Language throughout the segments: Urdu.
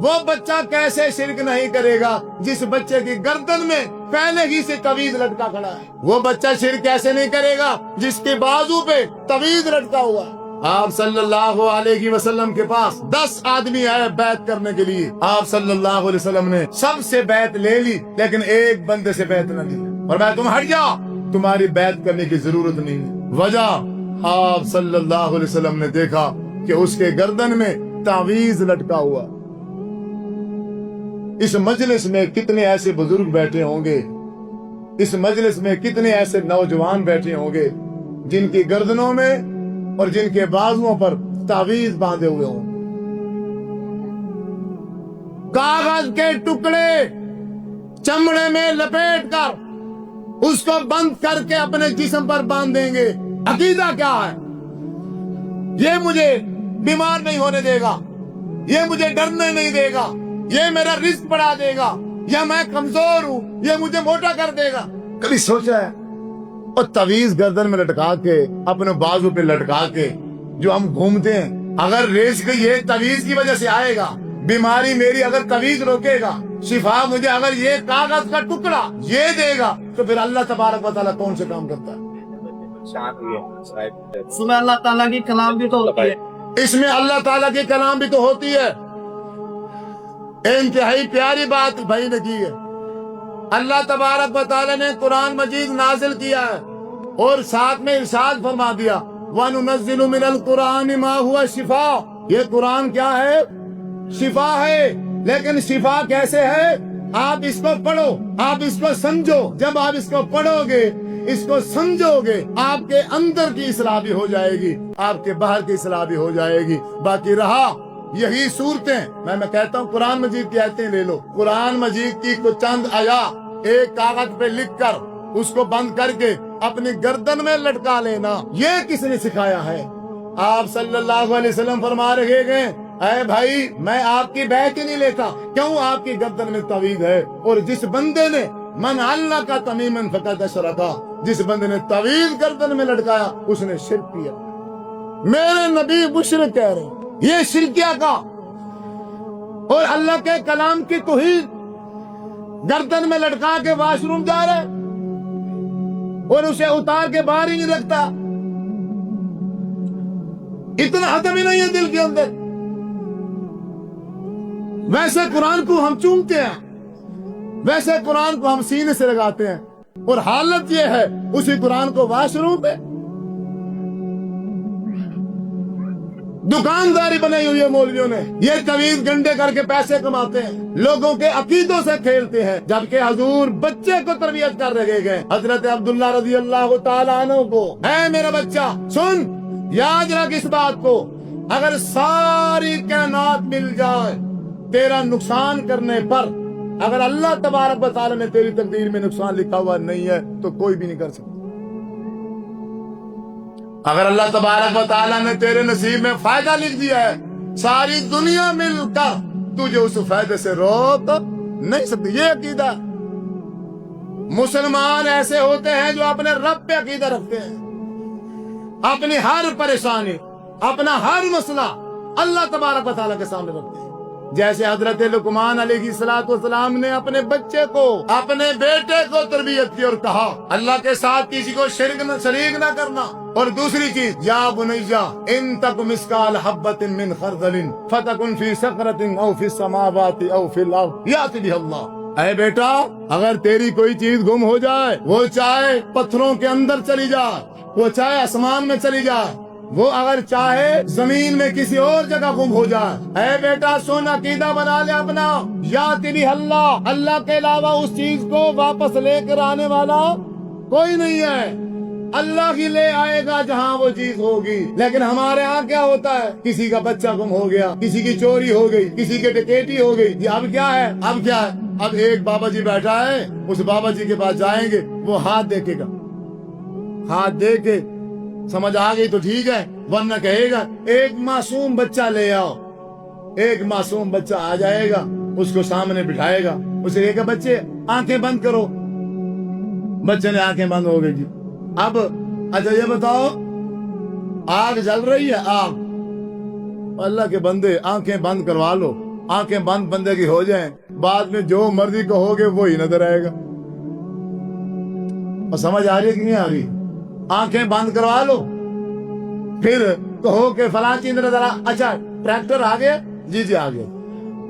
وہ بچہ کیسے شرک نہیں کرے گا جس بچے کی گردن میں پہلے ہی سے تعویذ لٹکا کھڑا ہے؟ وہ بچہ شرک کیسے نہیں کرے گا جس کے بازو پہ تعویذ لٹکا ہوا ہے؟ آپ صلی اللہ علیہ وسلم کے پاس 10 آدمی آئے بیعت کرنے کے لیے، آپ صلی اللہ علیہ وسلم نے سب سے بیعت لے لی لیکن ایک بندے سے بیعت نہ لی، اور میں تم ہٹ جاؤ، تمہاری بیعت کرنے کی ضرورت نہیں۔ وجہ آپ صلی اللہ علیہ وسلم نے دیکھا کہ اس کے گردن میں تعویذ لٹکا ہوا۔ اس مجلس میں کتنے ایسے بزرگ بیٹھے ہوں گے، اس مجلس میں کتنے ایسے نوجوان بیٹھے ہوں گے جن کی گردنوں میں اور جن کے بازوؤں پر تعویذ باندھے ہوئے ہوں۔ کاغذ کے ٹکڑے چمڑے میں لپیٹ کر اس کو بند کر کے اپنے جسم پر باندھ دیں گے۔ عقیدہ کیا ہے؟ یہ مجھے بیمار نہیں ہونے دے گا، یہ مجھے ڈرنے نہیں دے گا، یہ میرا رزق بڑھا دے گا، یا میں کمزور ہوں یہ مجھے موٹا کر دے گا۔ کبھی سوچا ہے؟ اور تعویذ گردن میں لٹکا کے اپنے بازو پہ لٹکا کے جو ہم گھومتے ہیں، اگر رزق یہ تعویذ کی وجہ سے آئے گا، بیماری میری اگر تعویذ روکے گا، شفا مجھے اگر یہ کاغذ کا ٹکڑا یہ دے گا، تو پھر اللہ تبارک و تعالیٰ کون سے کام کرتا ہے؟ اس میں اللہ تعالیٰ کی کلام بھی تو ہوتی ہے، اس میں اللہ تعالیٰ کی کلام بھی تو ہوتی ہے۔ انتہائی پیاری بات بھائی نے کی ہے۔ اللہ تبارک و تعالیٰ نے قرآن مجید نازل کیا ہے اور ساتھ میں ارشاد فرما دیا وَنُنَزِّلُ مِنَ الْقُرْآنِ مَا هُوَ شِفَاءٌ۔ یہ قرآن کیا ہے؟ شفا ہے۔ لیکن شفا کیسے ہے؟ آپ اس کو پڑھو، آپ اس کو سمجھو، جب آپ اس کو پڑھو گے، اس کو سمجھو گے، آپ کے اندر کی اصلاح بھی ہو جائے گی، آپ کے باہر کی اصلاح بھی ہو جائے گی۔ باقی رہا یہی صورتیں، میں کہتا ہوں قرآن مجید کی آیتیں لے لو، قرآن مجید کی کو چند آیات ایک کاغذ پہ لکھ کر اس کو بند کر کے اپنی گردن میں لٹکا لینا، یہ کس نے سکھایا ہے؟ آپ صلی اللہ علیہ وسلم فرما رہے گئے اے بھائی میں آپ کی بیعت ہی نہیں لیتا، کیوں؟ آپ کی گردن میں تعویذ ہے، اور جس بندے نے من علق تمیما فقد اشرک، جس بندے نے تعویذ گردن میں لٹکایا اس نے شرک کیا۔ میرے نبی مشرک کہہ رہے ہیں یہ شرکیہ کا، اور اللہ کے کلام کی توہین گردن میں لٹکا کے واش روم جا رہے اور اسے اتار کے باہر ہی نہیں رکھتا۔ اتنا حتم ہی نہیں ہے دل کے اندر۔ ویسے قرآن کو ہم چومتے ہیں، ویسے قرآن کو ہم سینے سے لگاتے ہیں، اور حالت یہ ہے اسی قرآن کو واش روم پہ دکانداری بنائی ہوئی ہے مولویوں نے، یہ تعویذ گنڈے کر کے پیسے کماتے ہیں، لوگوں کے عقیدوں سے کھیلتے ہیں، جبکہ حضور بچے کو تربیت کر رہے گئے۔ حضرت عبداللہ رضی اللہ تعالیٰ عنہ کو، اے میرا بچہ سن، یاد رکھ اس بات کو، اگر ساری کائنات مل جائے تیرا نقصان کرنے پر، اگر اللہ تبارک و تعالیٰ نے تیری تقدیر میں نقصان لکھا ہوا نہیں ہے تو کوئی بھی نہیں کر سکتا۔ اگر اللہ تبارک و تعالیٰ نے تیرے نصیب میں فائدہ لکھ دیا ہے، ساری دنیا مل کر تجھے اس فائدے سے روک نہیں سکتی۔ یہ عقیدہ، مسلمان ایسے ہوتے ہیں جو اپنے رب پہ عقیدہ رکھتے ہیں، اپنی ہر پریشانی، اپنا ہر مسئلہ اللہ تبارک و تعالیٰ کے سامنے رکھتے ہیں۔ جیسے حضرت لقمان علیہ السلام نے اپنے بچے کو، اپنے بیٹے کو تربیت کی اور کہا اللہ کے ساتھ کسی کو شریک نہ کرنا، اور دوسری چیز یا بنیا ان تک مثقال حبۃ من خردل فتکن فی صخرۃ او فی السماوات او فی الارض یأتی بها اللہ۔ اے بیٹا اگر تیری کوئی چیز گم ہو جائے، وہ چاہے پتھروں کے اندر چلی جائے، وہ چاہے آسمان میں چلی جائے، وہ اگر چاہے زمین میں کسی اور جگہ گم ہو جائے، اے بیٹا سن عقیدہ بنا لے اپنا، یأتی بها اللہ، اللہ کے علاوہ اس چیز کو واپس لے کر آنے والا کوئی نہیں ہے، اللہ ہی لے آئے گا جہاں وہ چیز ہوگی۔ لیکن ہمارے ہاں کیا ہوتا ہے، کسی کا بچہ گم ہو گیا، کسی کی چوری ہو گئی، کسی کی ڈکیتی ہو گئی، جی اب کیا ہے، اب کیا ہے، اب ایک بابا جی بیٹھا ہے، اس بابا جی کے پاس جائیں گے، وہ ہاتھ دیکھے گا، ہاتھ دیکھ کے سمجھ آ گئی تو ٹھیک ہے، ورنہ کہے گا ایک معصوم بچہ لے آؤ۔ ایک معصوم بچہ آ جائے گا، اس کو سامنے بٹھائے گا، اسے کہے گا بچے آنکھیں بند کرو، بچے نے آنکھیں بند ہو گئی۔ جی اب اچھا یہ بتاؤ آگ جل رہی ہے، آگ، اللہ کے بندے آنکھیں بند کروا لو، آنکھیں بند بندے کی ہو جائیں, بعد میں جو مرضی کہو گے وہی نظر آئے گا. اور سمجھ آ رہی ہے کہ نہیں آ رہی؟ آنکھیں بند کروا لو, پھر کہو کہ فلاں چیز نظر آ, اچھا ٹریکٹر آ گیا, جی جی آ گیا,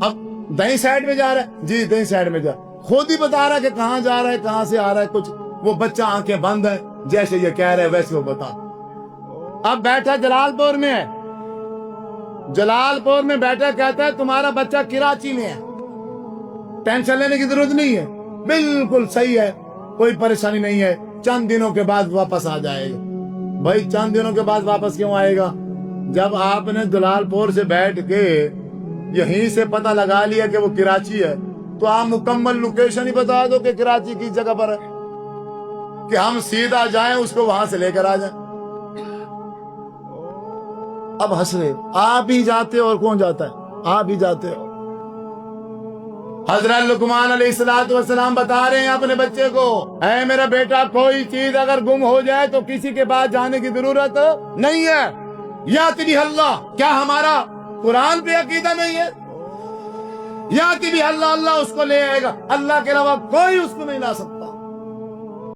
اب دائیں سائڈ میں جا رہا ہے, جی دائیں سائڈ میں جا, خود ہی بتا رہا ہے کہ کہاں جا رہا ہے, کہاں سے آ رہا ہے کچھ. وہ بچہ آنکھیں بند ہے, جیسے یہ کہہ رہے ویسے وہ بتا. اب بیٹھا جلال پور میں ہے, جلال پور میں بیٹھا, کہتا ہے تمہارا بچہ کراچی میں ہے, ٹینشن لینے کی ضرورت نہیں ہے, بالکل صحیح ہے, کوئی پریشانی نہیں ہے, چند دنوں کے بعد واپس آ جائے گا. بھائی چند دنوں کے بعد واپس کیوں آئے گا؟ جب آپ نے جلال پور سے بیٹھ کے یہیں سے پتہ لگا لیا کہ وہ کراچی ہے, تو آپ مکمل لوکیشن ہی بتا دو کہ کراچی کی جگہ پر ہے, کہ ہم سیدھا جائیں اس کو وہاں سے لے کر آ جائیں. اب ہنس رہے, آپ ہی جاتے اور کون جاتا ہے؟ آپ ہی جاتے ہو. حضرت لقمان علیہ السلام بتا رہے ہیں اپنے بچے کو, اے میرا بیٹا, کوئی چیز اگر گم ہو جائے تو کسی کے پاس جانے کی ضرورت نہیں ہے. یاتی بھی اللہ, کیا ہمارا قرآن پہ عقیدہ نہیں ہے؟ یاتی بھی اللہ, اللہ اس کو لے آئے گا, اللہ کے علاوہ کوئی اس کو نہیں لا سکتا.